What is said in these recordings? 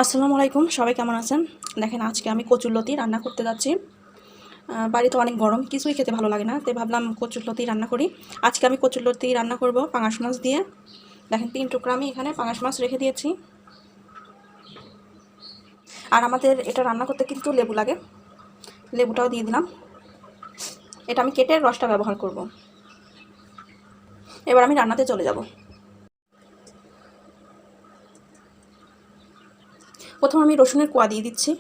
আসসালামু আলাইকুম, সবাই কেমন আছেন? দেখেন আজকে আমি কচুরলতি রান্না করতে যাচ্ছি। বাড়িতে অনেক গরম, কিছুই খেতে ভালো লাগে না, তাই ভাবলাম কচুরলতি রান্না করি। আজকে আমি কচুরলতি রান্না করব পাঙাশ মাছ দিয়ে। দেখেন 3 টুকরা আমি এখানে পাঙাশ মাছ রেখে দিয়েছি। আর আমাদের এটা রান্না করতে কিন্তু লেবু লাগে, লেবুটাও দিয়ে দিলাম। এটা আমি কেটে রসটা ব্যবহার করব। এবার আমি রান্নাতে চলে যাব। প্রথম আমি রসুনের কোয়া দিয়ে দিচ্ছি,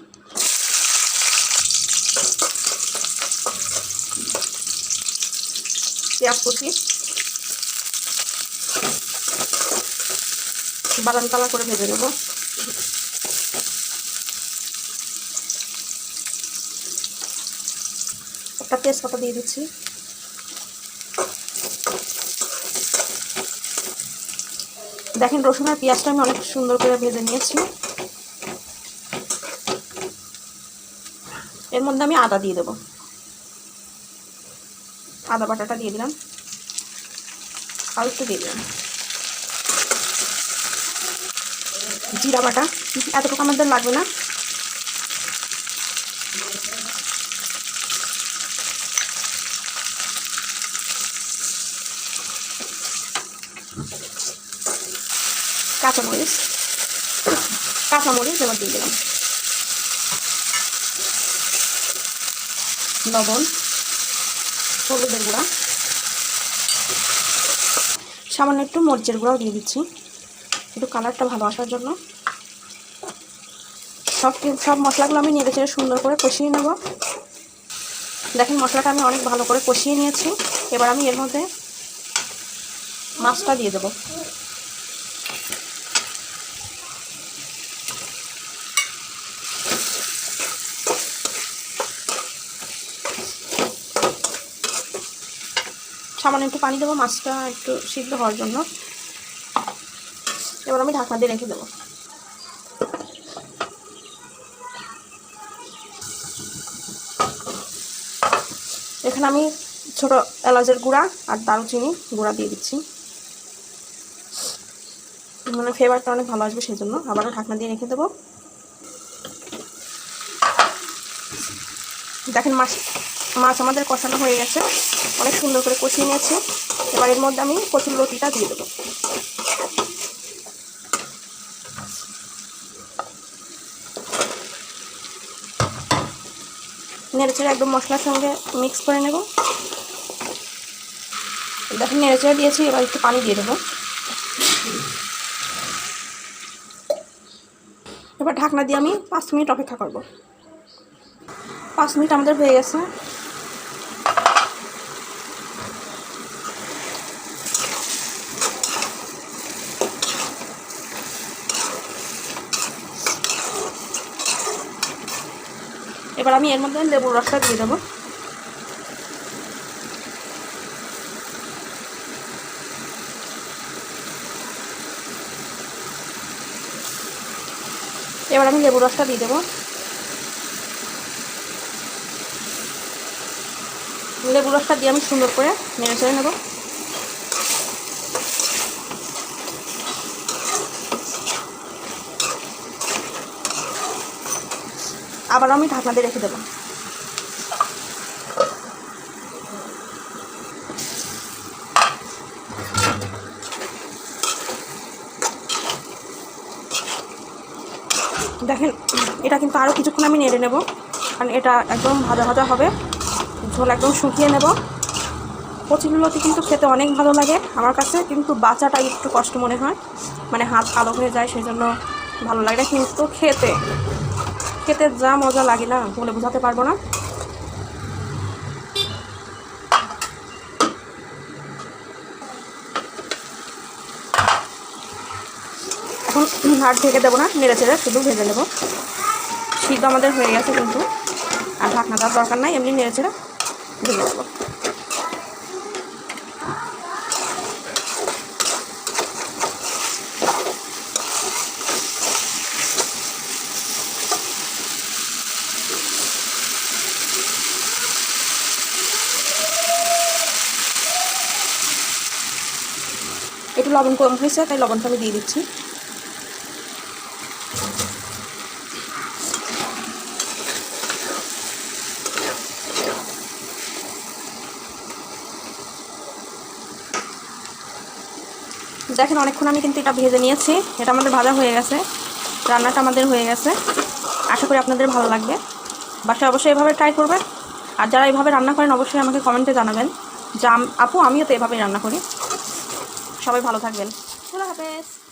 পেঁয়াজ কুচি, বাদামি কালার করে ভেজে নেব। একটা তেজপাতা দিয়ে দিচ্ছি। দেখেন রসুন আর পেঁয়াজটা আমি অনেক সুন্দর করে ভেজে নিয়েছি। এর মধ্যে আমি আদা দিয়ে দেবো, আদা বাটাটা দিয়ে দিলাম, আর একটু দিয়ে দিলাম জিরা বাটা। এতটুকু আমাদের লাগবে না। কাঁচামরিচ এবার দিয়ে দিলাম, লবণ, হলুদের গুঁড়া, সামান্য একটু মরিচের গুঁড়াও দিয়ে দিচ্ছি, একটু কালারটা ভালো আসার জন্য। সব মশলাগুলো আমি নেড়ে চেড়ে সুন্দর করে কষিয়ে নেব। দেখেন মশলাটা আমি অনেক ভালো করে কষিয়ে নিয়েছি। এবার আমি এর মধ্যে মাছটা দিয়ে দেবো। সামান্য একটু পানি দেবো মাছটা একটু সিদ্ধ হওয়ার জন্য। এবার আমি ঢাকনা দিয়ে রেখে দেবো। এখানে আমি ছোট এলাচের গুঁড়া আর দারুচিনি গুঁড়া দিয়ে দিচ্ছি, মানে ফ্লেভারটা অনেক ভালো আসবে সেই জন্য। আবারও ঢাকনা দিয়ে রেখে দেবো। দেখেন মাছ আমাদের কষানো হয়ে গেছে, অনেক সুন্দর করে কষিয়ে নিয়েছি। এবার এর মধ্যে আমি কচুরলতিটা দিয়ে দেবো। নেড়েচেড়ে একদম মশলার সঙ্গে মিক্স করে নেব। দেখেন নেড়েচেড়ে দিয়েছি, এবার একটু পানি দিয়ে দেবো। এবার ঢাকনা দিয়ে আমি 5 মিনিট অপেক্ষা করব। 5 মিনিট আমাদের হয়ে গেছে। এবার আমি এর মধ্যে লেবুর রসটা দিয়ে দেবো। এবার আমি লেবুর রসটা দিয়ে দেবো। লেবুর রসটা দিয়ে আমি সুন্দর করে নেড়ে চেড়ে নেব। আবার আমি ঢাকনা দিয়ে রেখে দেবো। দেখেন এটা কিন্তু আরও কিছুক্ষণ আমি নেড়ে নেব, কারণ এটা একদম ভাজা ভাজা হবে। ঝোল একদম শুকিয়ে নেব। কচুরলতি কিন্তু খেতে অনেক ভালো লাগে আমার কাছে, কিন্তু বাঁচাটা একটু কষ্ট মনে হয়, মানে হাত কালো হয়ে যায়, সেই জন্য ভালো লাগে না। কিন্তু খেতে যা মজা লাগে না, বলে বোঝাতে পারবো না। এখন আর ঢেকে দেবো না, নেড়ে চেড়ে শুধু ভেজে নেব। সিদ্ধ আমাদের হয়ে গেছে কিন্তু, আর ঢাকনা দেওয়ার দরকার নাই, এমনি নেড়ে চেড়ে ভেজে নেব। একটু লবণ কম হয়েছে, তাই লবণটা আমি দিয়ে দিচ্ছি। দেখেন অনেকক্ষণ আমি কিন্তু এটা ভেজে নিয়েছি, এটা আমাদের ভাজা হয়ে গেছে, রান্নাটা আমাদের হয়ে গেছে। আশা করি আপনাদের ভালো লাগবে, বাসায় অবশ্যই এভাবে ট্রাই করবেন। আর যারা এভাবে রান্না করেন অবশ্যই আমাকে কমেন্টে জানাবেন যে আপু আমিও তো এভাবেই রান্না করি। সবাই ভালো থাকবেন, আল্লাহ হাফেজ।